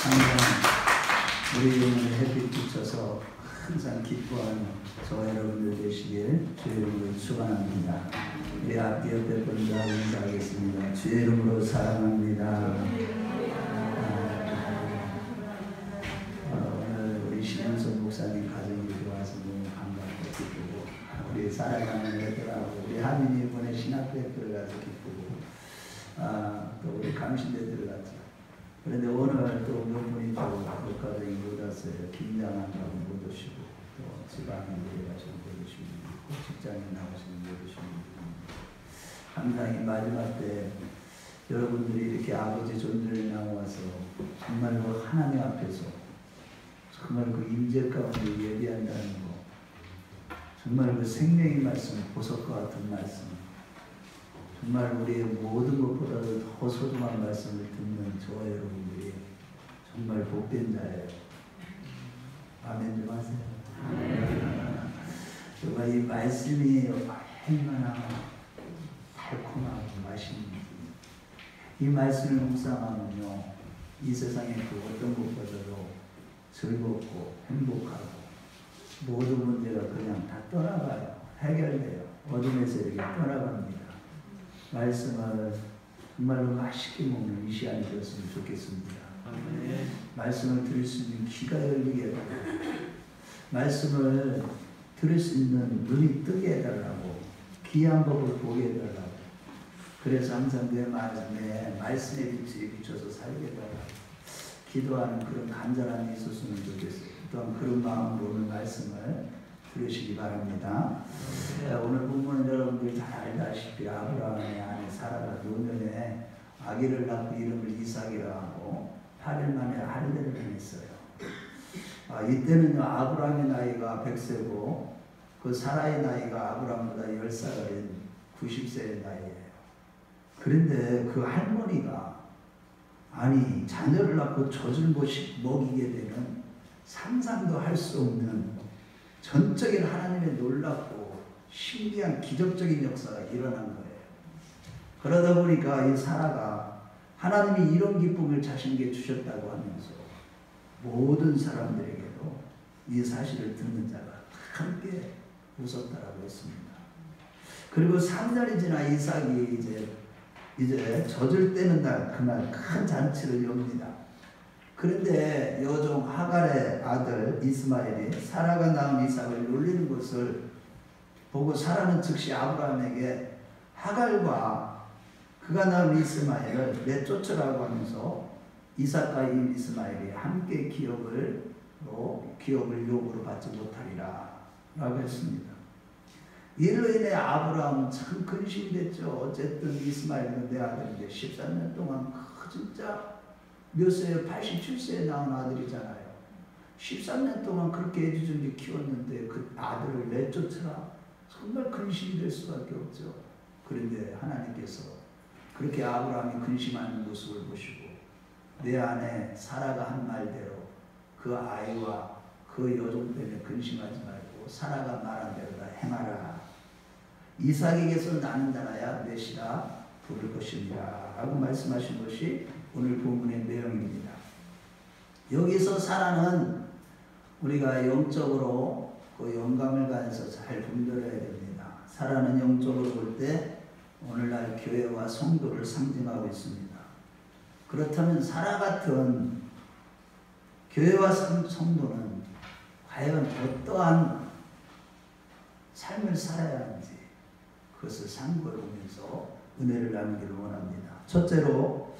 항상 우리 영혼에 햇빛 비춰서 항상 기뻐하는 저와 여러분들 되시길 주의 이름으로 축원합니다. 우리 앞뒤 옆에 분들하고 인사하겠습니다. 주의 이름으로 사랑합니다. 오늘 우리 신현선 목사님 가정이 들어와서 너무 반갑고 기쁘고, 우리 사랑하는 애들하고 우리 하민이 보내 신학교에 들어가서 기쁘고, 또 우리 강신대 들어갔죠. 그런데 오늘 또 몇 분이 또 가정이 못 왔어요. 김장한다고 못 오시고, 또 지방에 내려가시는 못 오시고, 직장에 나가시는 못 오시고, 항상 이 마지막 때 여러분들이 이렇게 아버지 존재를 나와서 정말로 하나님 앞에서 정말 그 임재 가운데 예비한다는 거, 정말 그 생명의 말씀, 보석과 같은 말씀, 정말 우리의 모든 것보다도 더 소중한 말씀을 듣는 저와 여러분들이 정말 복된 자예요. 아멘 좀 하세요. 정말 이 말씀이 얼마나 달콤하고 맛있는지, 이 말씀을 묵상하면요, 이 세상의 그 어떤 것보다도 즐겁고 행복하고 모든 문제가 그냥 다 떠나가요. 해결돼요. 어둠에서 이렇게 떠나갑니다. 말씀을 정말로 맛있게 먹는 이 시간이 되었으면 좋겠습니다. 아멘. 말씀을 들을 수 있는 귀가 열리게 해달라고, 말씀을 들을 수 있는 눈이 뜨게 해달라고, 귀한 법을 보게 해달라고, 그래서 항상 내 말씀에 비춰서 살게 해달라고 기도하는 그런 간절함이 있었으면 좋겠어요. 또한 그런 마음으로 오늘 말씀을 들으시기 바랍니다. 오늘 본문은 여러분들이 잘 알다시피 아브라함의 아내 사라가 노년에 아기를 낳고 이름을 이삭이라 하고 8일 만에 할례를 행했어요. 이때는 아브라함의 나이가 100세고 그 사라의 나이가 아브라함보다 10살 어린 90세의 나이예요. 그런데 그 할머니가 자녀를 낳고 젖을 먹이게 되는 상상도 할 수 없는 전적인 하나님의 놀랍고 신기한 기적적인 역사가 일어난 거예요. 그러다 보니까 이 사라가 하나님이 이런 기쁨을 자신에게 주셨다고 하면서 모든 사람들에게도 이 사실을 듣는 자가 함께 웃었다라고 했습니다. 그리고 3년이 지나 이삭이 이제 젖을 떼는 날, 그날 큰 잔치를 엽니다. 그런데 여종 하갈의 아들 이스마엘이 사라가 낳은 이삭을 놀리는 것을 보고 사라는 즉시 아브라함에게 하갈과 그가 낳은 이스마엘을 내쫓으라고 하면서 이삭과 이스마엘이 함께 기업을 요구로 받지 못하리라 라고 했습니다. 이로 인해 아브라함은 참 근심이 됐죠. 어쨌든 이스마엘은 내 아들인데 13년 동안 진짜 몇 세에 87세에 낳은 아들이잖아요. 13년 동안 그렇게 애지중지 키웠는데 그 아들을 내쫓으라. 정말 근심이 될 수밖에 없죠. 그런데 하나님께서 그렇게 아브라함이 근심하는 모습을 보시고 내 아내 사라가 한 말대로 그 아이와 그 여종 때문에 근심하지 말고 사라가 말한 대로 다 행하라. 이삭에게서 나는 자라야 메시라 부를 것입니다 라고 말씀하신 것이 오늘 본문의 내용입니다. 여기서 사라는 우리가 영적으로 그 영감을 가해서 잘 분별해야 됩니다. 사라는 영적으로 볼 때 오늘날 교회와 성도를 상징하고 있습니다. 그렇다면 사라 같은 교회와 성도는 과연 어떠한 삶을 살아야 하는지 그것을 상고해 보면서 은혜를 나누기를 원합니다. 첫째로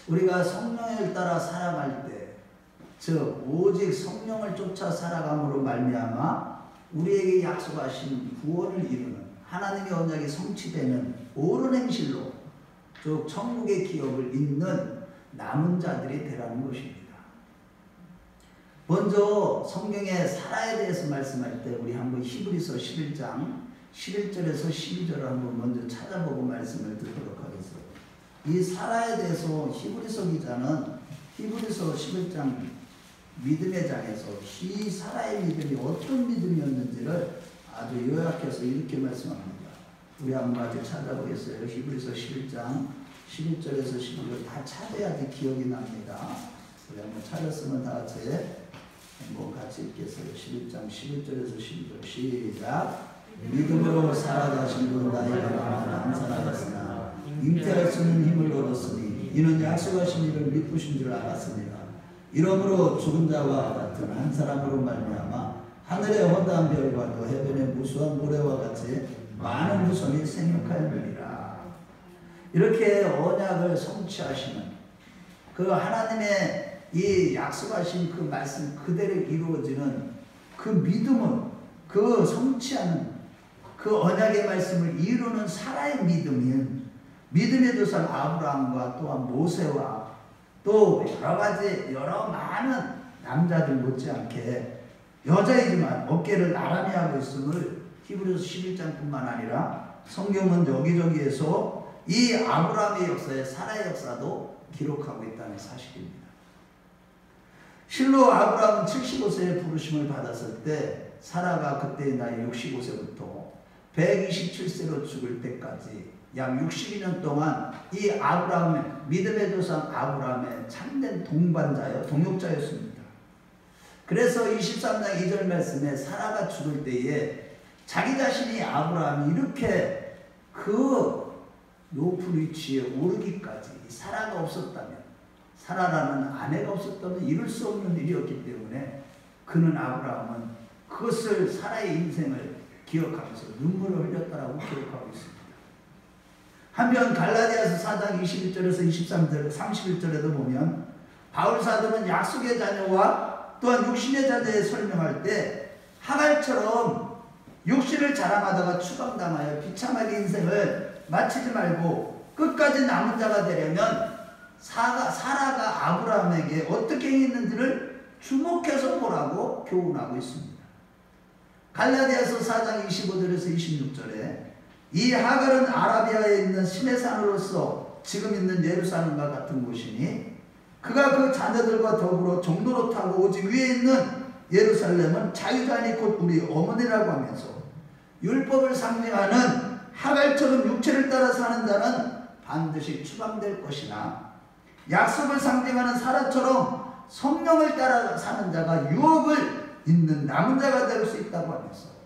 우리가 성령을 따라 살아갈 때, 즉 오직 성령을 쫓아 살아감으로 말미암아 우리에게 약속하신 구원을 이루는 하나님의 언약이 성취되는 옳은 행실로, 즉 천국의 기업을 잇는 남은 자들이 되라는 것입니다. 먼저 성경에 사라에 대해서 말씀할 때 우리 한번 히브리서 11장 11절에서 12절을 한번 먼저 찾아보고 말씀을 듣도록 하겠습니다. 이 사라에 대해서 히브리서 기자는 히브리서 11장 믿음의 장에서 이 사라의 믿음이 어떤 믿음이었는지를 아주 요약해서 이렇게 말씀합니다. 우리 한번 같이 찾아보겠어요. 히브리서 11장 11절에서 12절 다 찾아야지 기억이 납니다. 우리 한번 찾았으면 다 같이 한번 같이 읽겠어요. 11장 11절에서 12절 시작. 믿음으로 살아가신 분 나이가 많아 안 살아갔으나 잉태할 수 있는 힘을 얻었으니 이는 약속하신 이를 믿으신 줄 알았습니다. 이러므로 죽은 자와 같은 한 사람으로 말미암아 하늘의 허다한 별과 또 해변의 무수한 모래와 같이 많은 후손이 생육하였느니라. 이렇게 언약을 성취하시는 그 하나님의 이 약속하신 그 말씀 그대로 이루어지는 그 믿음은 그 성취하는 그 언약의 말씀을 이루는 사라의 믿음인 믿음의 조상 아브라함과 또한 모세와 또 여러 가지 여러 많은 남자들 못지않게 여자이지만 어깨를 나란히 하고 있음을 히브리서 11장뿐만 아니라 성경은 여기저기에서 이 아브라함의 역사에 사라의 역사도 기록하고 있다는 사실입니다. 실로 아브라함은 75세에 부르심을 받았을 때 사라가 그때의 나이 65세부터 127세로 죽을 때까지 약 62년 동안 이 아브라함의 믿음의 조상 아브라함의 참된 동반자요 동역자였습니다. 그래서 23장 2절 말씀에 사라가 죽을 때에 자기 자신이 아브라함이 이렇게 그 높은 위치에 오르기까지 사라가 없었다면 사라라는 아내가 없었다면 이룰 수 없는 일이었기 때문에 그는 아브라함은 그것을 사라의 인생을 기억하면서 눈물을 흘렸다라고 기록하고 있습니다. 한편 갈라디아서 4장 21절에서 23절 31절에도 보면 바울 사도는 약속의 자녀와 또한 육신의 자녀에 설명할 때 하갈처럼 육신을 자랑하다가 추방당하여 비참하게 인생을 마치지 말고 끝까지 남은 자가 되려면 사라가 아브라함에게 어떻게 했는지를 주목해서 보라고 교훈하고 있습니다. 갈라디아서 4장 25절에서 26절에 이 하갈은 아라비아에 있는 신의 산으로서 지금 있는 예루살렘과 같은 곳이니 그가 그 자녀들과 더불어 종로로 타고 오직 위에 있는 예루살렘은 자유자니 곧 우리 어머니라고 하면서 율법을 상징하는 하갈처럼 육체를 따라 사는 자는 반드시 추방될 것이나 약속을 상징하는 사라처럼 성령을 따라 사는 자가 유업을 있는 남은 자가 될 수 있다고 하면서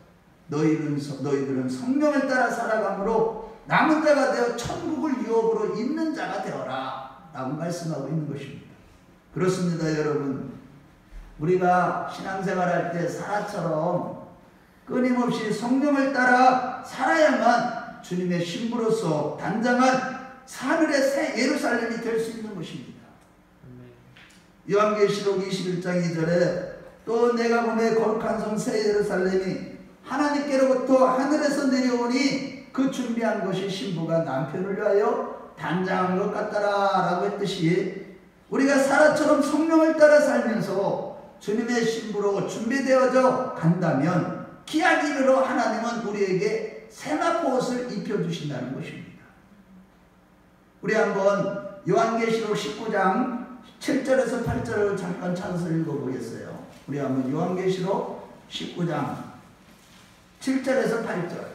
너희들은 성령을 따라 살아감으로 남은 자가 되어 천국을 유업으로 있는 자가 되어라 라고 말씀하고 있는 것입니다. 그렇습니다. 여러분, 우리가 신앙생활할 때 사라처럼 끊임없이 성령을 따라 살아야만 주님의 신부로서 단장한 하늘의 새 예루살렘이 될 수 있는 것입니다. 요한계시록 21장 2절에 또 내가 보매 거룩한 성 새 예루살렘이 하나님께로부터 하늘에서 내려오니 그 준비한 것이 신부가 남편을 위하여 단장한 것 같더라 라고 했듯이 우리가 사라처럼 성령을 따라 살면서 주님의 신부로 준비되어져 간다면 기약이르러 하나님은 우리에게 세마포 옷을 입혀주신다는 것입니다. 우리 한번 요한계시록 19장 7절에서 8절을 잠깐 찾아서 읽어보겠어요. 우리 한번 요한계시록 19장 7절에서 8절.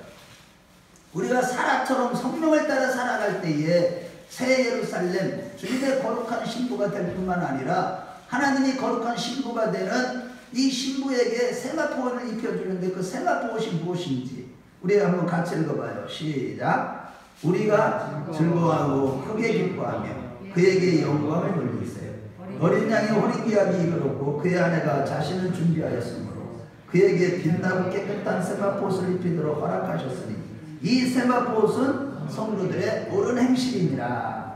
우리가 사라처럼 성령을 따라 살아갈 때에 새 예루살렘 주님의 거룩한 신부가 될 뿐만 아니라 하나님이 거룩한 신부가 되는 이 신부에게 세마포옷을 입혀주는데 그 세마포옷이 무엇인지 우리 한번 같이 읽어봐요. 시작. 우리가 즐거워하고 크게 기뻐하며 그에게 영광을 돌리세요. 어린 양이 호리기하기 이르렀고 그의 아내가 자신을 준비하였으므로 그에게 빛나고 깨끗한 세마포옷을 입히도록 허락하셨으니 이 세마포옷은 성도들의 옳은 행실이니라.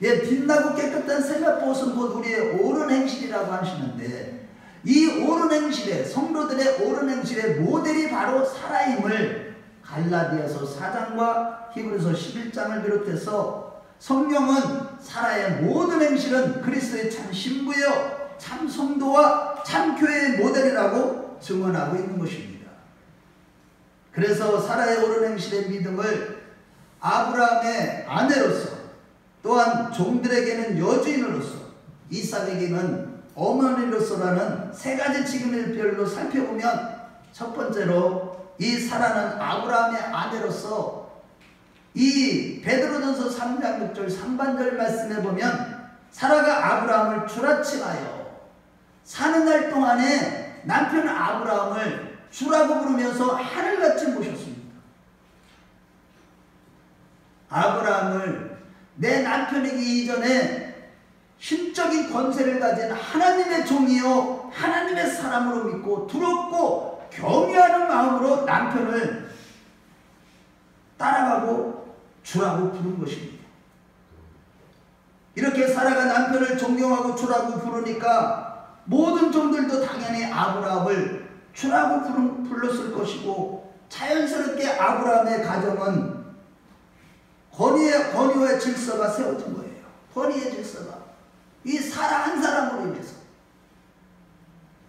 예, 빛나고 깨끗한 세마포옷은 곧 우리의 옳은 행실이라고 하시는데 이 옳은 행실의 성도들의 옳은 행실의 모델이 바로 사라임을 갈라디아서 4장과 히브리서 11장을 비롯해서 성경은 사라의 모든 행실은 그리스도의 참 신부여 참 성도와 참 교회의 모델이라고 증언하고 있는 것입니다. 그래서 사라의 옳은 행실의 믿음을 아브라함의 아내로서 또한 종들에게는 여주인으로서 이삭에게는 어머니로서라는 세 가지 직임별로 살펴보면 첫 번째로 이 사라는 아브라함의 아내로서 이 베드로전서 3장 6절 상반절 말씀에 보면 사라가 아브라함을 주라칭하여 사는 날 동안에 남편 아브라함을 주라고 부르면서 하늘같이 모셨습니다. 아브라함을 내 남편이기 이전에 신적인 권세를 가진 하나님의 종이요 하나님의 사람으로 믿고 두렵고 경외하는 마음으로 남편을 따라가고 주라고 부른 것입니다. 이렇게 사라가 남편을 존경하고 주라고 부르니까 모든 종들도 당연히 아브라함을 주라고 불렀을 것이고, 자연스럽게 아브라함의 가정은 권위와 질서가 세워진 거예요. 권위의 질서가 이 사라 한 사람으로 인해서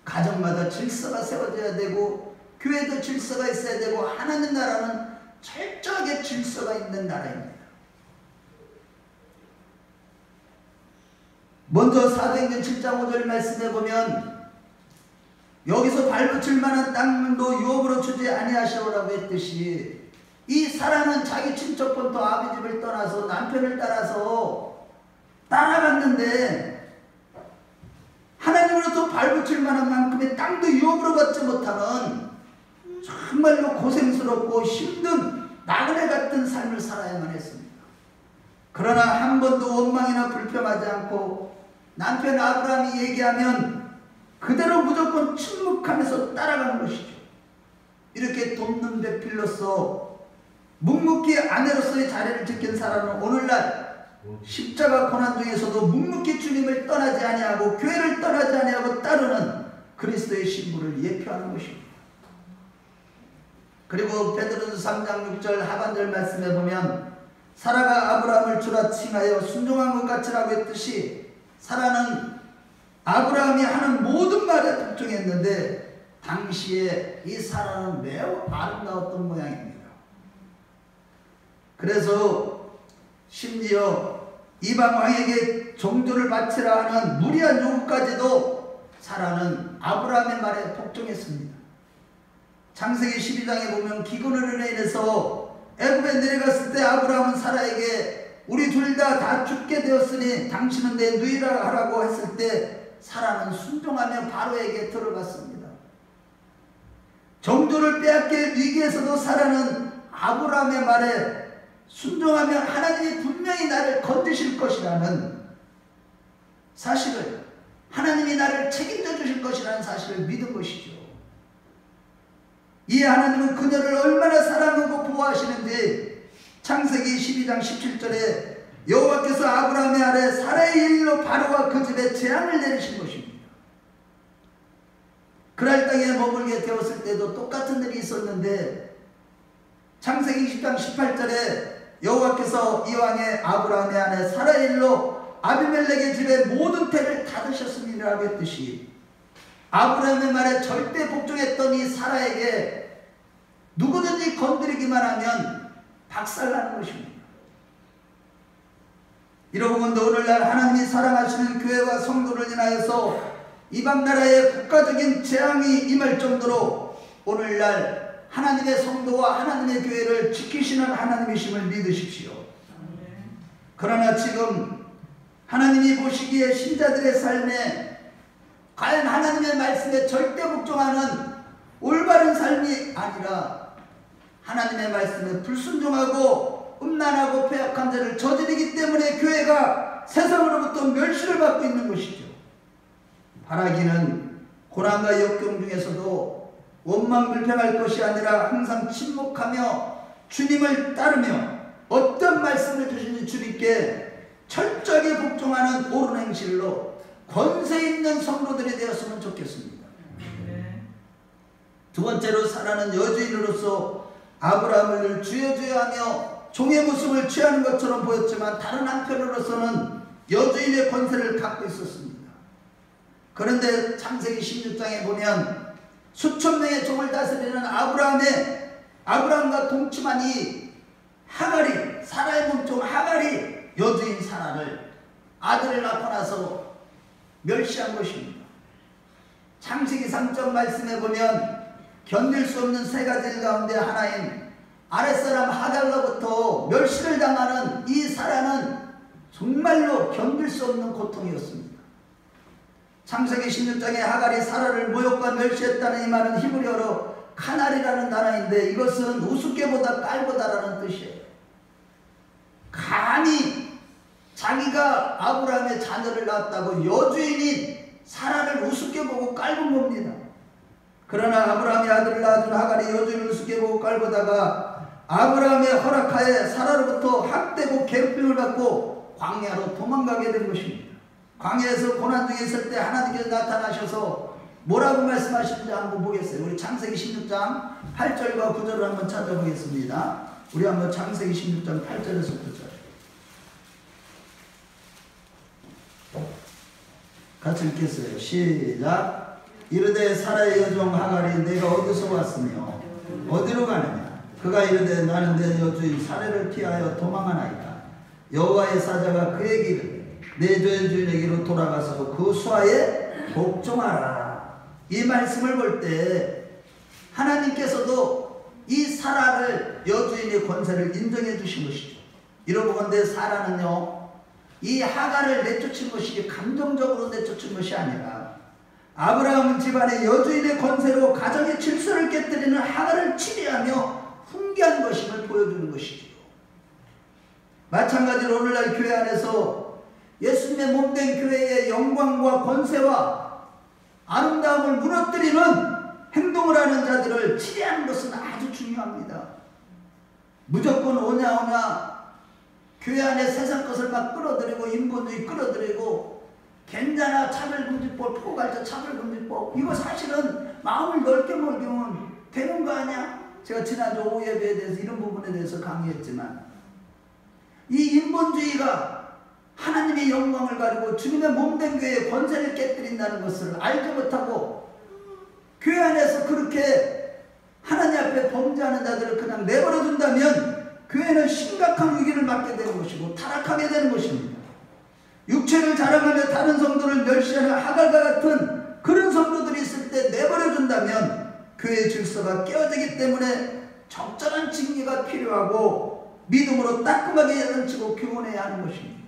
가정마다 질서가 세워져야 되고, 교회도 질서가 있어야 되고, 하나님 나라는 철저하게 질서가 있는 나라입니다. 먼저 사도행전 7장 5절 말씀해 보면, 여기서 발붙일 만한 땅도 유업으로 주지 아니하시오라고 했듯이, 이 사라는 자기 친척부터 아비 집을 떠나서 남편을 따라서 따라갔는데, 하나님으로부터 발붙일 만한 만큼의 땅도 유업으로 받지 못하는 정말로 고생스럽고 힘든 나그네 같은 삶을 살아야만 했습니다. 그러나 한 번도 원망이나 불평하지 않고 남편 아브라함이 얘기하면 그대로 무조건 침묵하면서 따라가는 것이죠. 이렇게 돕는 배필로서 묵묵히 아내로서의 자리를 지킨 사람은 오늘날 십자가 고난 중에서도 묵묵히 주님을 떠나지 아니하고 교회를 떠나지 아니하고 따르는 그리스도의 신부를 예표하는 것입니다. 그리고 베드로전서 3장 6절 하반절 말씀에 보면, 사라가 아브라함을 주라 칭하여 순종한 것 같이라고 했듯이, 사라는 아브라함이 하는 모든 말에 복종했는데 당시에 이 사라는 매우 아름다웠던 모양입니다. 그래서 심지어 이방 왕에게 종조를 바치라 하는 무리한 요구까지도 사라는 아브라함의 말에 복종했습니다. 창세기 12장에 보면 기근으로 인해서 애굽에 내려갔을 때 아브라함은 사라에게 우리 둘 다 죽게 되었으니 당신은 내 누이라 하라고 했을 때 사라는 순종하며 바로에게 들어갔습니다. 정조를 빼앗길 위기에서도 사라는 아브라함의 말에 순종하며 하나님이 분명히 나를 건지실 것이라는 사실을, 하나님이 나를 책임져 주실 것이라는 사실을 믿은 것이죠. 이 하나님은 그녀를 얼마나 사랑하고 보호하시는지 창세기 12장 17절에 여호와께서 아브라함의 아래 사라의 일로 바로와 그 집에 재앙을 내리신 것입니다. 그랄 땅에 머물게 되었을 때도 똑같은 일이 있었는데, 창세기 10장 18절에 여호와께서 이왕에 아브라함의 아내 사라의 일로 아비멜렉의 집에 모든 태를 닫으셨음이라고 했듯이, 아브라함의 말에 절대 복종했던 이 사라에게 누구든지 건드리기만 하면 박살나는 것입니다. 이러고 본도 오늘날 하나님이 사랑하시는 교회와 성도를 인하여서 이방 나라의 국가적인 재앙이 임할 정도로 오늘날 하나님의 성도와 하나님의 교회를 지키시는 하나님이심을 믿으십시오. 그러나 지금 하나님이 보시기에 신자들의 삶에 과연 하나님의 말씀에 절대 복종하는 올바른 삶이 아니라 하나님의 말씀에 불순종하고 음란하고 패역한 자를 저지르기 때문에 교회가 세상으로부터 멸시를 받고 있는 것이죠. 바라기는 고난과 역경 중에서도 원망불평할 것이 아니라 항상 침묵하며 주님을 따르며 어떤 말씀을 주시는지 주님께 철저하게 복종하는 옳은 행실로 권세 있는 성도들이 되었으면 좋겠습니다. 두 번째로 사라는 여주인으로서 아브라함을 주여 주여 하며 종의 모습을 취하는 것처럼 보였지만 다른 한편으로서는 여주인의 권세를 갖고 있었습니다. 그런데 창세기 16장에 보면 수천 명의 종을 다스리는 아브라함과 동침한 이 하갈이, 사라의 몸종 하갈이 여주인 사라를 아들을 낳고 나서 멸시한 것입니다. 창세기 3장 말씀에 보면 견딜 수 없는 세 가지 일 가운데 하나인 아랫사람 하갈로부터 멸시를 당하는 이 사라는 정말로 견딜 수 없는 고통이었습니다. 창세기 16장에 하갈이 사라를 모욕과 멸시했다는 이 말은 히브리어로 카날이라는 단어인데 이것은 우습게보다 깔보다라는 뜻이에요. 감히 자기가 아브라함의 자녀를 낳았다고 여주인인 사라를 우습게 보고 깔본 겁니다. 그러나 아브라함이 아들을 낳아준 하갈이 여주인을 우습게 보고 깔보다가 아브라함의 허락하에 사라로부터 학대고 괴롭힘을 받고 광야로 도망가게 된 것입니다. 광야에서 고난 중에 있을 때 하나님께서 나타나셔서 뭐라고 말씀하시는지 한번 보겠어요. 우리 창세기 16장 8절과 9절을 한번 찾아보겠습니다. 우리 한번 창세기 16장 8절에서 9절 같이 읽겠어요. 시작. 이르되 사라의 여종 하갈이 내가 어디서 왔으며 어디로 가느냐. 그가 이르되 나는 내 여주인 사라를 피하여 도망하나이다. 여호와의 사자가 그에게 이르되 내 여주인에게로 돌아가서 그 수하에 복종하라. 이 말씀을 볼 때 하나님께서도 이 사라를 여주인의 권세를 인정해 주신 것이죠. 이러고건대 사라는요 이 하갈을 내쫓은 것이 감정적으로 내쫓은 것이 아니라 아브라함 집안의 여주인의 권세로 가정의 질서를 깨뜨리는 하갈을 치리하며 훈계한 것임을 보여주는 것이죠. 마찬가지로 오늘날 교회 안에서 예수님의 몸된 교회의 영광과 권세와 아름다움을 무너뜨리는 행동을 하는 자들을 치리하는 것은 아주 중요합니다. 무조건 오냐 교회 안에 세상 것을 막 끌어들이고 인본주의 끌어들이고 괜찮아 차별금지법 포괄적 차별금지법 이거 사실은 마음을 넓게 먹이면 되는 거 아니야? 제가 지난주 오후 예배에 대해서 이런 부분에 대해서 강의했지만 이 인본주의가 하나님의 영광을 가리고 주님의 몸된 교회의 권세를 깨뜨린다는 것을 알지 못하고 교회 안에서 그렇게 하나님 앞에 범죄하는 자들을 그냥 내버려 둔다면 교회는 심각한 위기를 맞게 되는 것이고 타락하게 되는 것입니다. 육체를 자랑하며 다른 성도를 멸시하는 하갈과 같은 그런 성도들이 있을 때 내버려 둔다면 교회의 질서가 깨어지기 때문에 적절한 징계가 필요하고 믿음으로 따끔하게 야단치고 교훈해야 하는 것입니다.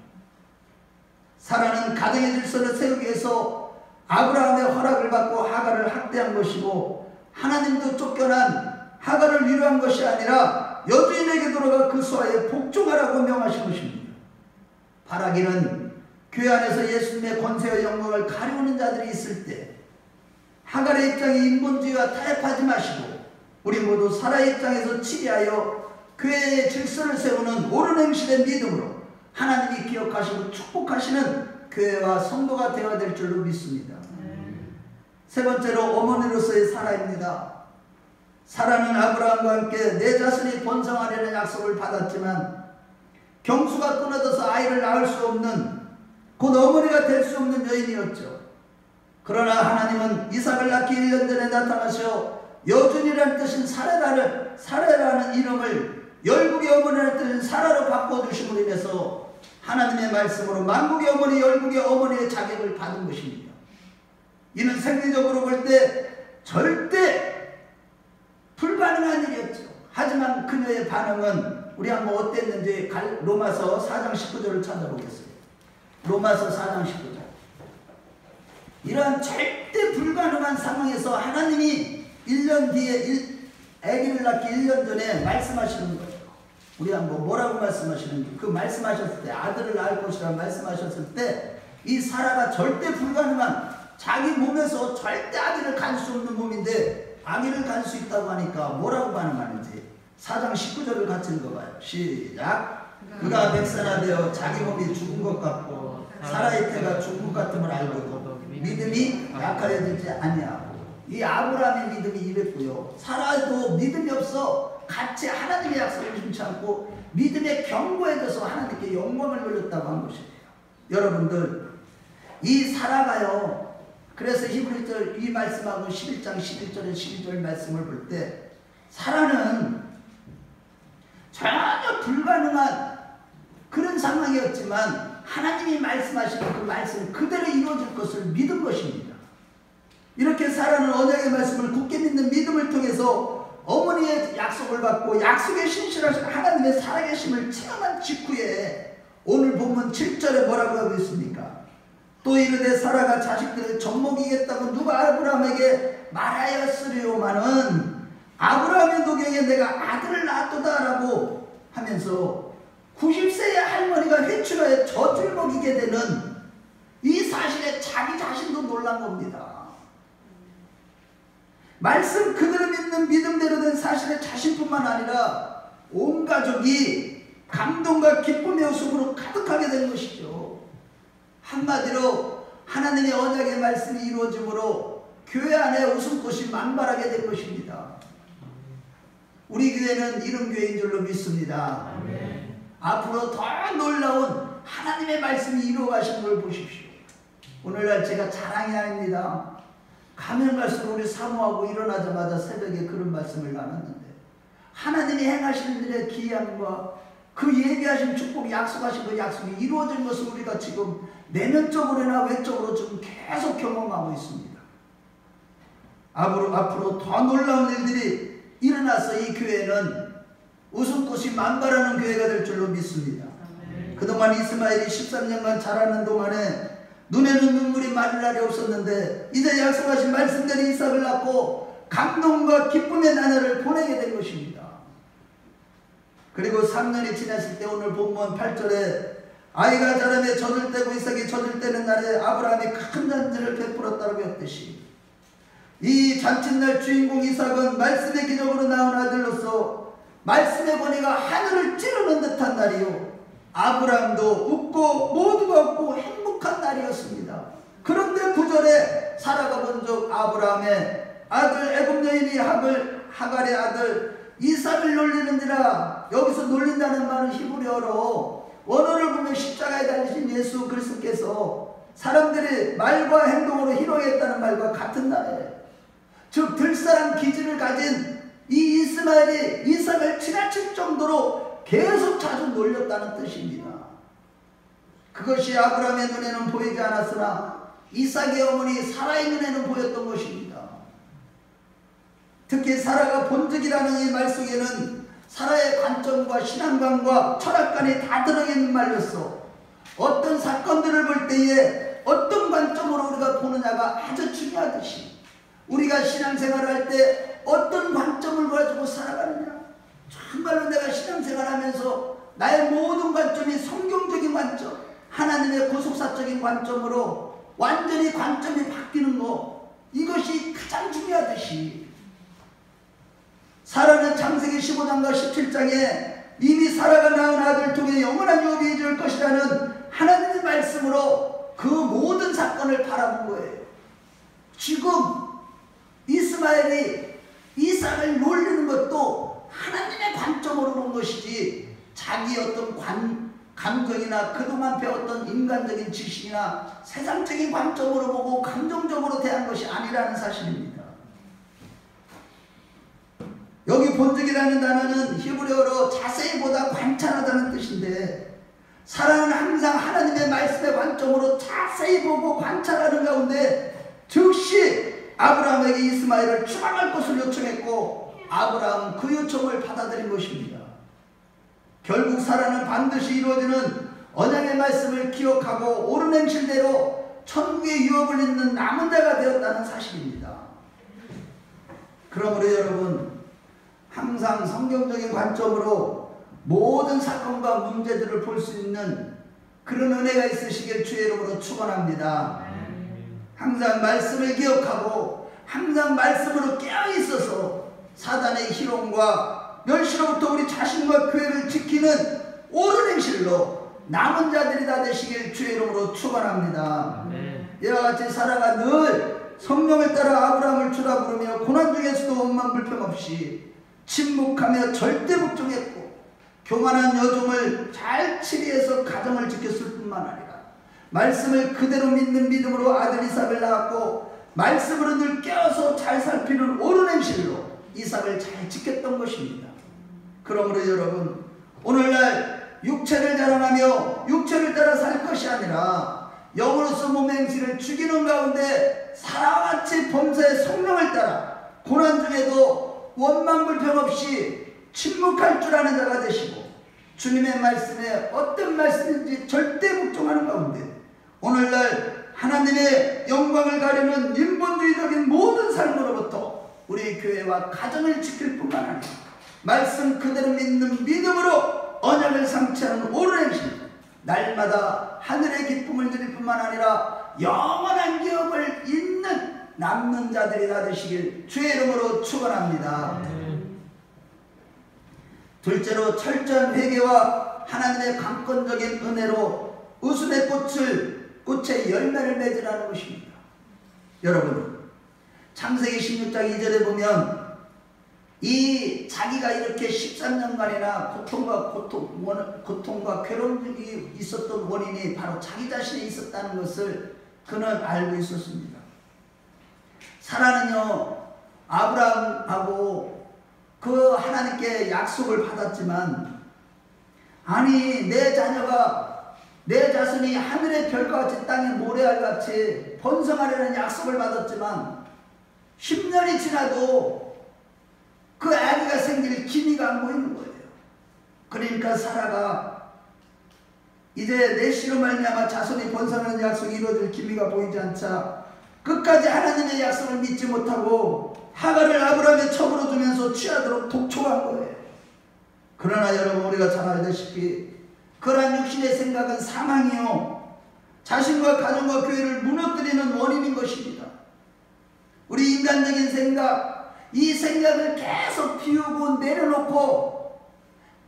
사라는 가정의 질서를 세우기 위해서 아브라함의 허락을 받고 하갈을 학대한 것이고 하나님도 쫓겨난 하갈을 위로한 것이 아니라 여주인에게 돌아가 그 수하에 복종하라고 명하신 것입니다. 바라기는 교회 안에서 예수님의 권세와 영광을 가리우는 자들이 있을 때 하갈의 입장에 인본주의와 타협하지 마시고 우리 모두 사라의 입장에서 치리하여 교회의 질서를 세우는 옳은 행실의 믿음으로 하나님이 기억하시고 축복하시는 교회와 성도가 되어야 될 줄로 믿습니다. 세 번째로 어머니로서의 사라입니다. 사라는 아브라함과 함께 내 자손이 번성하려는 약속을 받았지만 경수가 끊어져서 아이를 낳을 수 없는 곧 어머니가 될 수 없는 여인이었죠. 그러나 하나님은 이삭을 낳기 1년 전에 나타나셔 여준이라는 뜻인 사라라는 이름을 열국의 어머니라는 뜻인 사라로 바꿔주심으로 인해서 하나님의 말씀으로 만국의 어머니 열국의 어머니의 자격을 받은 것입니다. 이는 생리적으로 볼 때 절대 불가능한 일이었죠. 하지만 그녀의 반응은 우리 한번 어땠는지 로마서 4장 19절을 찾아보겠습니다. 로마서 4장 19절. 이러한 절대 불가능한 상황에서 하나님이 1년 뒤에 아기를 낳기 1년 전에 말씀하시는 거예요. 우리 한번 뭐라고 말씀하시는지 그 말씀하셨을 때 아들을 낳을 것이라고 말씀하셨을 때 이 사라가 절대 불가능한 자기 몸에서 절대 아기를 갈 수 없는 몸인데 아기를 갈 수 있다고 하니까 뭐라고 반응하는지 4장 19절을 같이 읽어봐요. 시작. 그가 백산화되어 자기 몸이 죽은 것 같고 사라의 태가 죽은 것 같음을 알고도 믿음이 약하여지지 아니하고 이 아브라함의 믿음이 이랬고요. 사라도 믿음이 없어 같이 하나님의 약속을 심지 않고 믿음에 견고해져서 하나님께 영광을 돌렸다고 한 것이에요. 여러분들 이 사라가요. 그래서 히브리서 이 말씀하고 11장 11절에 12절 말씀을 볼 때 사라는 전혀 불가능한 그런 상황이었지만 하나님이 말씀하시는 그 말씀 그대로 이루어질 것을 믿은 것입니다. 이렇게 사라는 언약의 말씀을 굳게 믿는 믿음을 통해서 어머니의 약속을 받고 약속에 신실하신 하나님의 살아계심을 체험한 직후에 오늘 본문 7절에 뭐라고 하고 있습니까? 또 이르되 사라가 자식들을 젖먹이겠다고 누가 아브라함에게 말하였으리오마는 아브라함의 노경에 내가 아들을 낳았도다라고 하면서 90세의 할머니가 회출하여 젖을 먹이게 되는 이 사실에 자기 자신도 놀란 겁니다. 말씀 그대로 믿는 믿음대로 된 사실에 자신뿐만 아니라 온 가족이 감동과 기쁨의 웃음으로 가득하게 된 것이죠. 한마디로 하나님의 언약의 말씀이 이루어짐으로 교회 안에 웃음꽃이 만발하게 된 것입니다. 우리 교회는 이런 교회인 줄로 믿습니다. 아멘. 앞으로 더 놀라운 하나님의 말씀이 이루어가신 걸 보십시오. 오늘날 제가 자랑이 아닙니다. 가면 갈수록 우리 사모하고 일어나자마자 새벽에 그런 말씀을 나눴는데 하나님이 행하시는 일의 기이함과 그 예비하신 축복, 약속하신 그 약속이 이루어진 것을 우리가 지금 내면적으로나 외적으로 지금 계속 경험하고 있습니다. 앞으로 더 놀라운 일들이 일어나서 이 교회는 웃음꽃이 만발하는 교회가 될 줄로 믿습니다. 그동안 이스마엘이 13년간 자라는 동안에 눈에는 눈물이 마를 날이 없었는데 이제 약속하신 말씀대로 이삭을 낳고 감동과 기쁨의 나날을 보내게 된 것입니다. 그리고 3년이 지났을 때 오늘 본문 8절에 아이가 자라매 젖을 떼고 이삭이 젖을 떼는 날에 아브라함이 큰 잔치를 베풀었다고 했듯이 이 잔칫날 주인공 이삭은 말씀의 기적으로 낳은 아들로서 말씀의 권위가 하늘을 찌르는 듯한 날이요 아브라함도 웃고 모두가 웃고 행복한 날이었습니다. 그런데 9절에 사라가 본즉 아브라함의 아들 애굽 여인이 하갈의 아들 이삭을 놀리는지라. 여기서 놀린다는 말은 히브리어로 원어를 보면 십자가에 달리신 예수 그리스도께서 사람들이 말과 행동으로 희롱했다는 말과 같은 말이에요. 즉 들사람 기질을 가진 이 이스마엘이 이삭을 지나칠 정도로 계속 자주 놀렸다는 뜻입니다. 그것이 아브라함의 눈에는 보이지 않았으나 이삭의 어머니 사라의 눈에는 보였던 것입니다. 특히 사라가 본적이라는 이 말 속에는 사라의 관점과 신앙관과 철학관이 다 들어있는 말로서 어떤 사건들을 볼 때에 어떤 관점으로 우리가 보느냐가 아주 중요하듯이 우리가 신앙생활을 할 때 어떤 관점을 가지고 살아가느냐. 정말로 내가 신앙생활하면서 나의 모든 관점이 성경적인 관점, 하나님의 구속사적인 관점으로 완전히 관점이 바뀌는 것, 이것이 가장 중요하듯이 사라는 창세기 15장과 17장에 이미 사라가 낳은 아들 통해 영원한 유업이 이룰 것이라는 하나님의 말씀으로 그 모든 사건을 바라본 거예요. 지금 이스마엘이 이삭을 놀리는 것도 하나님의 관점으로 본 것이지 자기 어떤 감정이나 그동안 배웠던 인간적인 지식이나 세상적인 관점으로 보고 감정적으로 대한 것이 아니라는 사실입니다. 여기 본적이라는 단어는 히브리어로 자세히 보다 관찰하다는 뜻인데 사랑은 항상 하나님의 말씀의 관점으로 자세히 보고 관찰하는 가운데 즉시 아브라함에게 이스마엘을 추방할 것을 요청했고 아브라함은 그 요청을 받아들인 것입니다. 결국 사라는 반드시 이루어지는 언약의 말씀을 기억하고 옳은 행실대로 천국의 유업을 잇는 남은 자가 되었다는 사실입니다. 그러므로 여러분 항상 성경적인 관점으로 모든 사건과 문제들을 볼 수 있는 그런 은혜가 있으시길 주의 이름으로 축원합니다. 항상 말씀을 기억하고 항상 말씀으로 깨어있어서 사단의 희롱과 멸시로부터 우리 자신과 교회를 지키는 옳은 행실로 남은 자들이 다 되시길 주의 이름으로 축원합니다. 이와 같이 사라가 늘 성령을 따라 아브라함을 주라 부르며 고난 중에서도 원망 불평 없이 침묵하며 절대 복종했고 교만한 여종을 잘 치리해서 가정을 지켰을 뿐만 아니라 말씀을 그대로 믿는 믿음으로 아들 이삭을 낳았고 말씀으로 늘 깨어서 잘 살피는 옳은 행실로 이삭을 잘 지켰던 것입니다. 그러므로 여러분 오늘날 육체를 자랑하며 육체를 따라 살 것이 아니라 영으로서 몸의 행실을 죽이는 가운데 사라와 같이 범사의 성령을 따라 고난 중에도 원망 불평 없이 침묵할 줄 아는 자가 되시고 주님의 말씀에 어떤 말씀인지 절대 묵종하는 가운데 오늘날 하나님의 영광을 가리는 인본주의적인 모든 삶으로부터 우리 교회와 가정을 지킬 뿐만 아니라 말씀 그대로 믿는 믿음으로 언약을 상치하는 옳은 행실, 날마다 하늘의 기쁨을 누릴 뿐만 아니라 영원한 기업을 잇는 남는 자들이 다 되시길 주의 이름으로 축원합니다. 둘째로 철저한 회개와 하나님의 강권적인 은혜로 웃음의 꽃에 열매를 맺으라는 것입니다. 여러분, 창세기 16장 2절에 보면 이 자기가 이렇게 13년간이나 고통과 괴로움이 있었던 원인이 바로 자기 자신에 있었다는 것을 그는 알고 있었습니다. 사라는요, 아브라함하고 그 하나님께 약속을 받았지만, 아니 내 자녀가 내 자손이 하늘의 별과같이 땅의 모래알같이 번성하려는 약속을 받았지만 10년이 지나도 그 아기가 생길 기미가 안 보이는 거예요. 그러니까 사라가 이제 내 씨로 말미암아 자손이 번성하는 약속이 이루어질 기미가 보이지 않자 끝까지 하나님의 약속을 믿지 못하고 하갈을 아브라함의 첩으로 두면서 취하도록 독촉한 거예요. 그러나 여러분, 우리가 잘 알다시피 그러한 육신의 생각은 사망이요 자신과 가정과 교회를 무너뜨리는 원인인 것입니다. 우리 인간적인 생각, 이 생각을 계속 비우고 내려놓고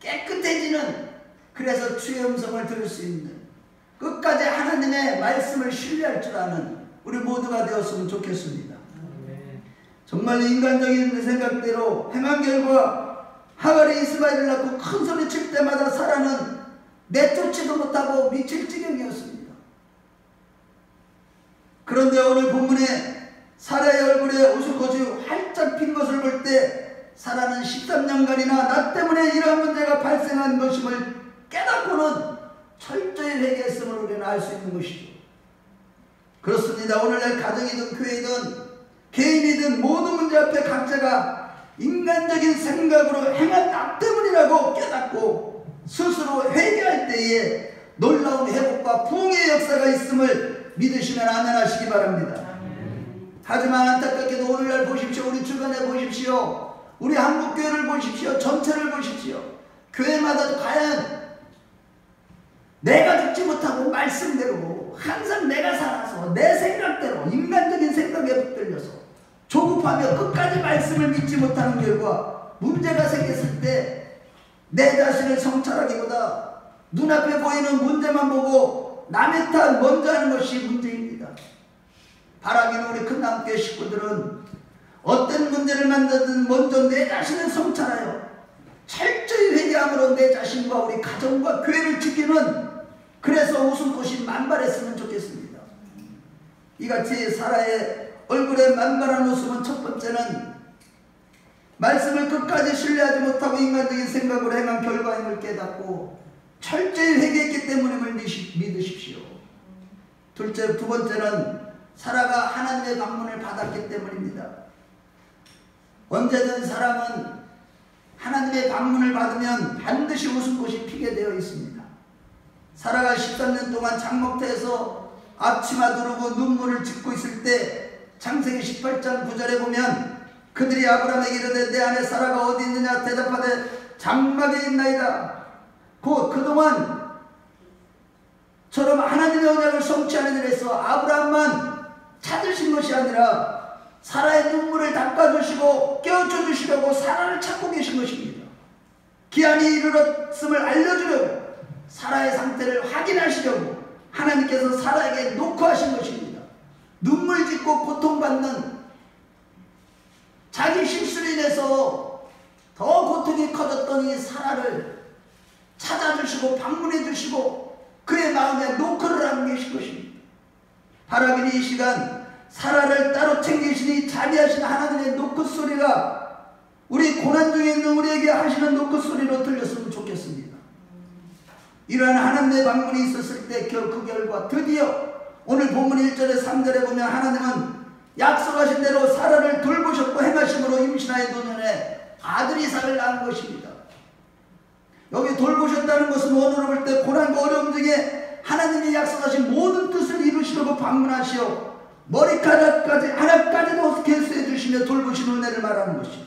깨끗해지는, 그래서 주의 음성을 들을 수 있는, 끝까지 하나님의 말씀을 신뢰할 줄 아는 우리 모두가 되었으면 좋겠습니다. 정말 인간적인 생각대로 행한 결과 하갈이 이스마엘을 낳고 큰 소리 칠 때마다 사라는 내쫓지도 못하고 미칠 지경이었습니다. 그런데 오늘 본문에 사라의 얼굴에 웃음꽃이 활짝 핀 것을 볼 때 사라는 13년간이나 나 때문에 이러한 문제가 발생한 것임을 깨닫고는 철저히 회개했음을 우리는 알 수 있는 것이죠. 그렇습니다. 오늘날 가정이든 교회이든 개인이든 모든 문제 앞에 각자가 인간적인 생각으로 행한 나 때문이라고 깨닫고 스스로 회개할 때에 놀라운 회복과 부흥의 역사가 있음을 믿으시면 아멘 하시기 바랍니다. 하지만 안타깝게도 오늘날 보십시오. 우리 주변에 보십시오. 우리 한국교회를 보십시오. 전체를 보십시오. 교회마다 과연 내가 죽지 못하고 말씀대로 항상 내가 살아서 내 생각대로 인간적인 생각에 붙들려서 조급하며 끝까지 말씀을 믿지 못하는 결과 문제가 생겼을 때 내 자신을 성찰하기보다 눈앞에 보이는 문제만 보고 남의 탓 먼저 하는 것이 문제입니다. 바라기는 우리 큰남교회 식구들은 어떤 문제를 만나든 먼저 내 자신을 성찰하여 철저히 회개함으로 내 자신과 우리 가정과 교회를 지키는, 그래서 웃음꽃이 만발했으면 좋겠습니다. 이같이 사라의 얼굴에 만발한 웃음은 첫 번째는 말씀을 끝까지 신뢰하지 못하고 인간적인 생각으로 행한 결과임을 깨닫고 철저히 회개했기 때문임을 믿으십시오. 두 번째는 사라가 하나님의 방문을 받았기 때문입니다. 언제든 사람은 하나님의 방문을 받으면 반드시 웃음꽃이 피게 되어 있습니다. 사라가 13년 동안 장목터에서 앞치마 두르고 눈물을 짓고 있을 때 창세기 18장 9절에 보면 그들이 아브라함에게 이르되 내 아내 사라가 어디 있느냐 대답하되 장막에 있나이다. 곧 그동안 처럼 하나님의 언약을 성취하는 일에서 아브라함만 찾으신 것이 아니라 사라의 눈물을 닦아주시고 깨우쳐주시려고 사라를 찾고 계신 것입니다. 기한이 이르렀음을 알려주려고, 사라의 상태를 확인하시려고 하나님께서 사라에게 녹화하신 것입니다. 눈물 짓고 고통받는 자기 실수로 인해서 더 고통이 커졌던 이 사라를 찾아주시고 방문해 주시고 그의 마음에 노크를 하고 계신 것입니다. 바라기는 이 시간 사라를 따로 챙기시니 자비하신 하나님의 노크 소리가 우리 고난 중에 있는 우리에게 하시는 노크 소리로 들렸으면 좋겠습니다. 이러한 하나님의 방문이 있었을 때 그 결과 드디어 오늘 본문 1절에 3절에 보면 하나님은 약속하신 대로 사라를 돌보셨고 행하심으로 임신하여 노년에 아들 이삭을 낳은 것입니다. 여기 돌보셨다는 것은 오늘 볼 때 고난과 어려움 중에 하나님이 약속하신 모든 뜻을 이루시려고 방문하시어 머리카락까지 하나까지도 개수해 주시며 돌보신 은혜를 말하는 것이요.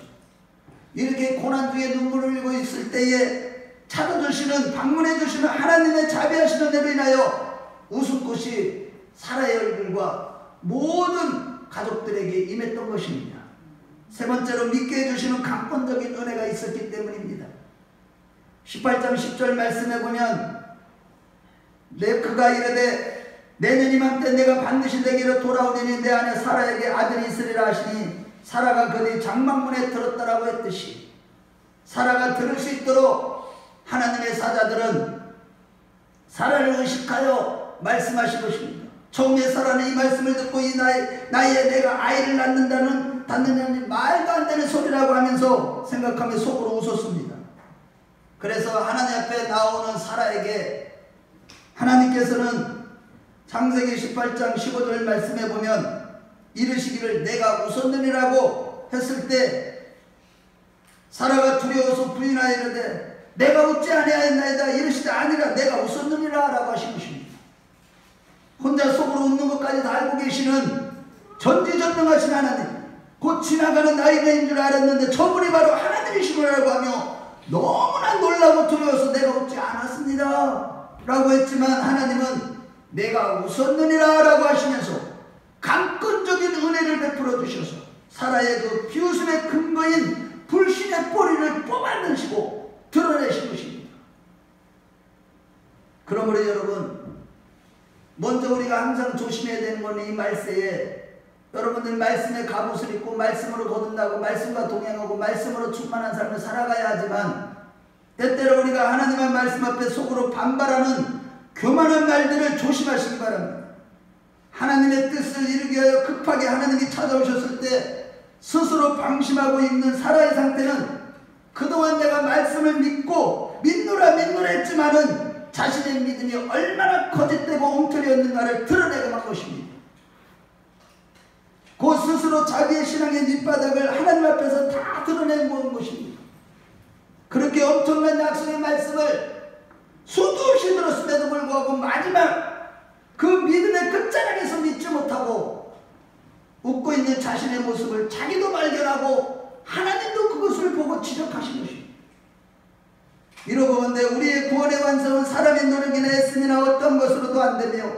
이렇게 고난 중에 눈물을 흘리고 있을 때에 찾아주시는 방문해 주시는 하나님의 자비하신 은혜로 인하여 웃음꽃이 사라의 얼굴과 모든 가족들에게 임했던 것입니다. 세 번째로 믿게 해주시는 강권적인 은혜가 있었기 때문입니다. 18장 10절 말씀해 보면 그가 이르되 내년 이맘때 내가 반드시 내게로 돌아오리니 내 안에 사라에게 아들이 있으리라 하시니 사라가 그의 장막문에 들었다라고 했듯이 사라가 들을 수 있도록 하나님의 사자들은 사라를 의식하여 말씀하신 것입니다. 처음에 사라는 이 말씀을 듣고 이 나이에 내가 아이를 낳는다는 말도 안 되는 소리라고 하면서 생각하며 속으로 웃었습니다. 그래서 하나님 앞에 나오는 사라에게 하나님께서는 창세기 18장 15절 말씀해 보면 이르시기를 내가 웃었느니라고 했을 때 사라가 두려워서 부인하여 이르되 내가 웃지 아니하였나이다. 이르시되 아니라 내가 웃었느니라 라고 하신 것입니다. 혼자 속으로 웃는 것까지 다 알고 계시는 전지전능하신 하나님, 곧 지나가는 나이인 줄 알았는데 저분이 바로 하나님이시라고 하며 너무나 놀라고 두려워서 내가 웃지 않았습니다 라고 했지만 하나님은 내가 웃었느니라 라고 하시면서 강권적인 은혜를 베풀어 주셔서 사라의 그 비웃음의 근거인 불신의 뿌리를 뽑아내시고 드러내신 것입니다. 그러므로 여러분, 먼저 우리가 항상 조심해야 되는 것은 이 말세에 여러분들 말씀의 갑옷을 입고 말씀으로 거듭나고 말씀과 동행하고 말씀으로 충만한 삶을 살아가야 하지만 때때로 우리가 하나님의 말씀 앞에 속으로 반발하는 교만한 말들을 조심하시기 바랍니다. 하나님의 뜻을 이루기 위하여 급하게 하나님이 찾아오셨을 때 스스로 방심하고 있는 사라의 상태는 그동안 내가 말씀을 믿노라 했지만은 자신의 믿음이 얼마나 거짓되고 엉터리였는가를 드러내고 만 것입니다. 그 스스로 자기의 신앙의 밑바닥을 하나님 앞에서 다 드러내고 것입니다. 그렇게 엄청난 약속의 말씀을 수도 없이 들었음에도 불구하고 마지막 그 믿음의 끝자락에서 믿지 못하고 웃고 있는 자신의 모습을 자기도 발견하고 하나님도 그것을 보고 지적하신 것입니다. 이러고 본데 우리의 구원의 완성은 사람의 노력이나 애씀이나 어떤 것으로도 안 되며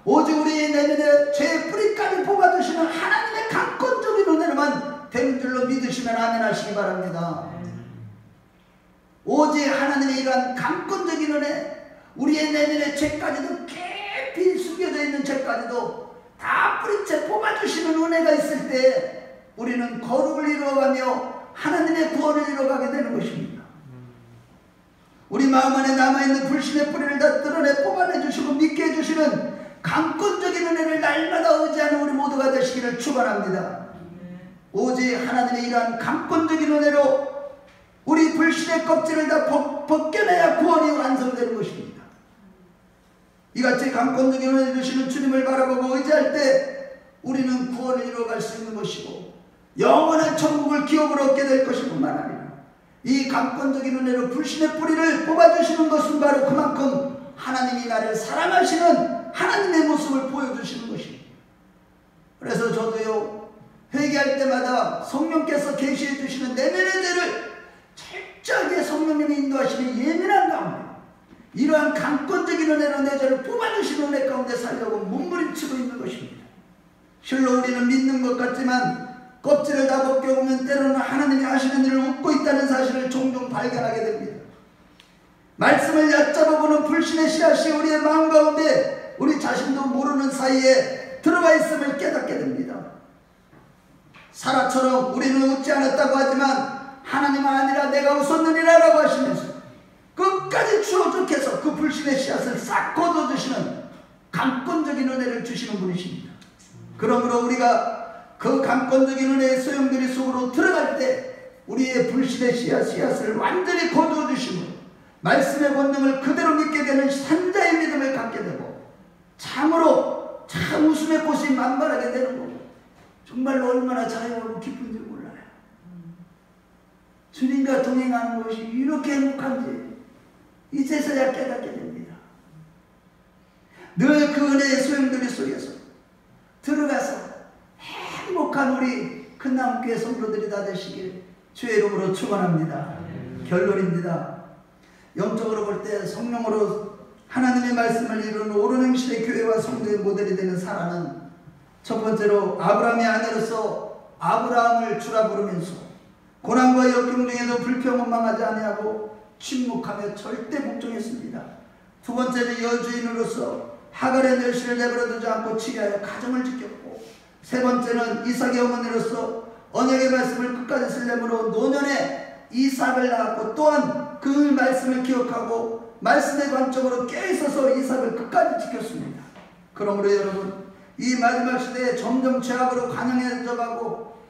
오직 우리의 내면에 죄의 뿌리까지 뽑아주시는 하나님의 강권적인 은혜로만 되는 줄로 믿으시면 아멘 하시기 바랍니다. 오직 하나님의 이러한 강권적인 은혜, 우리의 내면의 죄까지도 깊이 숨겨져 있는 죄까지도 다 뿌리채 뽑아주시는 은혜가 있을 때 우리는 거룩을 이루어가며 하나님의 구원을 이루어가게 되는 것입니다. 우리 마음 안에 남아있는 불신의 뿌리를 다 뜯어내 뽑아내주시고 믿게 해주시는 강권적인 은혜를 날마다 의지하는 우리 모두가 되시기를 축원합니다. 오직 하나님의 이러한 강권적인 은혜로 우리 불신의 껍질을 다 벗겨내야 구원이 완성되는 것입니다. 이같이 강권적인 은혜 주시는 주님을 바라보고 의지할 때 우리는 구원을 이루어갈 수 있는 것이고 영원한 천국을 기업으로 얻게 될 것일 뿐만 아니라 이 강권적인 은혜로 불신의 뿌리를 뽑아주시는 것은 바로 그만큼 하나님이 나를 사랑하시는 하나님의 모습을 보여주시는 것입니다. 그래서 저도요, 회개할 때마다 성령께서 계시해 주시는 내면의 죄를 철저하게 성령님이 인도하시는 예민한 가운데 이러한 강권적인 은혜로 내 죄를 뽑아주시는 은혜 가운데 살려고 몸부림치고 있는 것입니다. 실로 우리는 믿는 것 같지만 껍질을 다 벗겨보면 때로는 하나님이 하시는 일을 웃고 있다는 사실을 종종 발견하게 됩니다. 말씀을 얕잡아보는 불신의 씨앗이 우리의 마음 가운데 우리 자신도 모르는 사이에 들어가 있음을 깨닫게 됩니다. 사라처럼 우리는 웃지 않았다고 하지만 하나님은 아니라 내가 웃었느니라 라고 하시면서 끝까지 추어죽해서 그 불신의 씨앗을 싹 걷어주시는 강권적인 은혜를 주시는 분이십니다. 그러므로 우리가 그 강권적인 은혜의 소용돌이 속으로 들어갈 때 우리의 불신의 씨앗을 완전히 거두어 주시고 말씀의 본능을 그대로 믿게 되는 산자의 믿음을 갖게 되고 참으로 참 웃음의 꽃이 만발하게 되는 거고 정말로 얼마나 자유하고 기쁜지 몰라요. 주님과 동행하는 것이 이렇게 행복한지 이제서야 깨닫게 됩니다. 늘 그 은혜의 소용돌이 속에서 들어가서 행복한 우리 큰나무교회 성도들이 다 되시길 주의 이름으로 축원합니다. 결론입니다. 영적으로 볼 때 성령으로 하나님의 말씀을 이루는 옳은 행실의 교회와 성도의 모델이 되는 사라는 첫 번째로 아브라함의 아내로서 아브라함을 주라 부르면서 고난과 역경 중에도 불평 원망하지 아니하고 침묵하며 절대 복종했습니다. 두 번째는 여주인으로서 하갈의 멸시를 내버려두지 않고 치리하여 가정을 지켰고, 세 번째는 이삭의 어머니로서 언약의 말씀을 끝까지 쓰려므로 노년에 이삭을 낳았고, 또한 그 말씀을 기억하고 말씀의 관점으로 깨어있어서 이삭을 끝까지 지켰습니다. 그러므로 여러분, 이 마지막 시대에 점점 죄악으로 관영해져 가고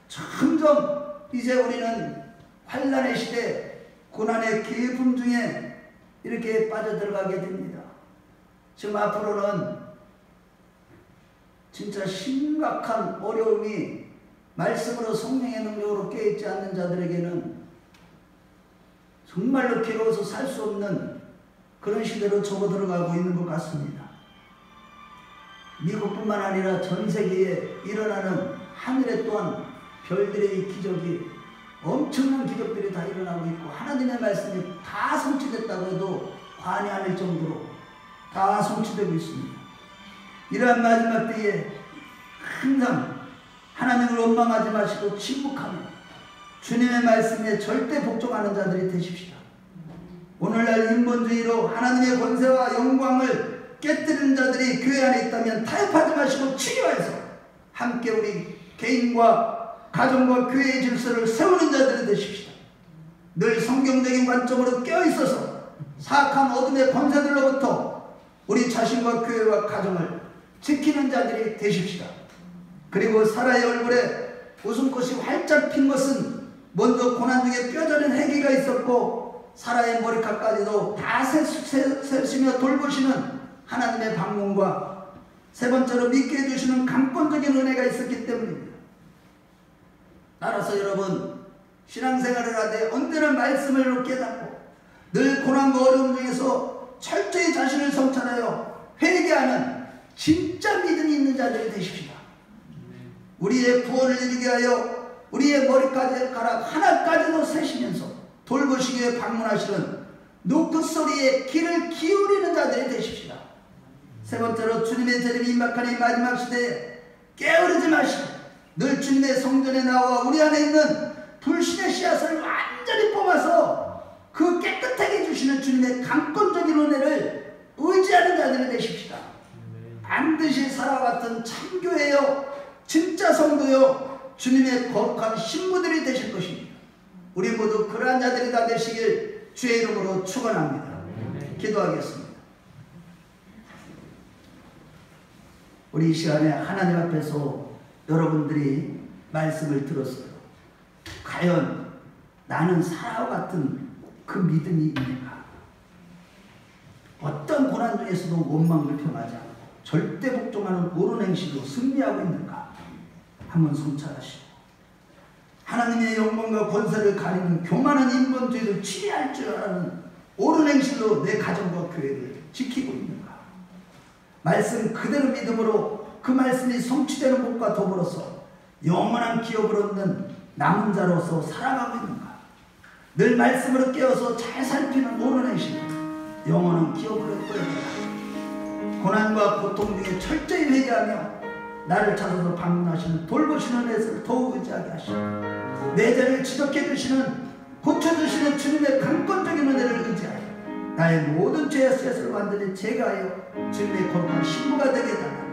점점 이제 우리는 환난의 시대, 고난의 기품 중에 이렇게 빠져들어가게 됩니다. 지금 앞으로는 진짜 심각한 어려움이 말씀으로 성령의 능력으로 깨어있지 않는 자들에게는 정말로 괴로워서 살 수 없는 그런 시대로 접어들어가고 있는 것 같습니다. 미국뿐만 아니라 전 세계에 일어나는 하늘에 또한 별들의 기적이, 엄청난 기적들이 다 일어나고 있고, 하나님의 말씀이 다 성취됐다고 해도 과언이 아닐 정도로 다 성취되고 있습니다. 이러한 마지막 때에 항상 하나님을 원망하지 마시고 침묵하며 주님의 말씀에 절대 복종하는 자들이 되십시다. 오늘날 인본주의로 하나님의 권세와 영광을 깨뜨리는 자들이 교회 안에 있다면 타협하지 마시고 치료해서 함께 우리 개인과 가정과 교회의 질서를 세우는 자들이 되십시다. 늘 성경적인 관점으로 깨어있어서 사악한 어둠의 권세들로부터 우리 자신과 교회와 가정을 지키는 자들이 되십시다. 그리고 사라의 얼굴에 웃음꽃이 활짝 핀 것은 먼저 고난 중에 뼈저린 해기가 있었고, 사라의 머리카락까지도 다 세시며 돌보시는 하나님의 방문과 세 번째로 믿게 해주시는 강권적인 은혜가 있었기 때문입니다. 따라서 여러분, 신앙생활을 하되 언제나 말씀을 깨닫고 늘 고난과 어려움 중에서 철저히 자신을 성찰하여 회개하는 진짜 믿음이 있는 자들이 되십시다. 우리의 구원을 이루게 하여 우리의 머리카락 하나까지도 세시면서 돌보시기 위해 방문하시는 노크소리에 귀를 기울이는 자들이 되십시다. 세 번째로 주님의 재림이 임박하는 이 마지막 시대에 게으르지 마시고 늘 주님의 성전에 나와 우리 안에 있는 불신의 씨앗을 완전히 뽑아서 그 깨끗하게 해주시는 주님의 강권적인 은혜를 의지하는 자들이 되십시다. 반드시 사라 같은 참교회요, 진짜 성도요, 주님의 거룩한 신부들이 되실 것입니다. 우리 모두 그러한 자들이 다 되시길 주의 이름으로 축원합니다. 기도하겠습니다. 우리 이 시간에 하나님 앞에서 여러분들이 말씀을 들었어요. 과연 나는 사라와 같은 그 믿음이 있는가? 어떤 고난 중에서도 원망을 평하지 않고 절대 복종하는 옳은 행실로 승리하고 있는가? 한번 성찰하시고 하나님의 영광과 권세를 가리는 교만한 인본주의를 치리할 줄 아는 옳은 행실로 내 가정과 교회를 지키고 있는가? 말씀 그대로 믿음으로 그 말씀이 성취되는 것과 더불어서 영원한 기업을 얻는 남은 자로서 살아가고 있는가? 늘 말씀으로 깨어서 잘 살피는 옳은 행실, 영원한 기업을 얻고야 한다. 고난과 고통 중에 철저히 회개하며 나를 찾아서 방문하시는 돌보시는 은혜를 더욱 의지하게 하시고 내 죄를 지적해 주시는 고쳐주시는 주님의 강권적인 은혜를 의지하여 나의 모든 죄의 셋을 완전히 제거하여 주님의 거룩한 신부가 되게 해달라.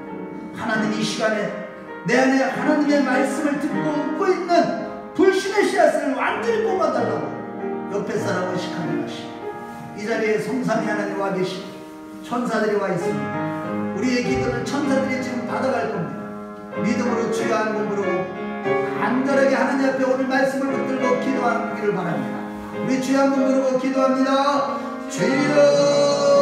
하나님 이 시간에 내 안에 하나님의 말씀을 듣고 웃고 있는 불신의 씨앗을 완전히 뽑아달라고 옆에 사람을 시खा내 하시고 이 자리에 성삼위 하나님 와 계시고 천사들이 와 있습니다. 우리의 기도를 천사들이 지금 받아갈 겁니다. 믿음으로 주여 한번 부르고 간절하게 하나님 앞에 오늘 말씀을 붙들고 기도하기를 바랍니다. 우리 주여 한번 부르고 기도합니다. 주여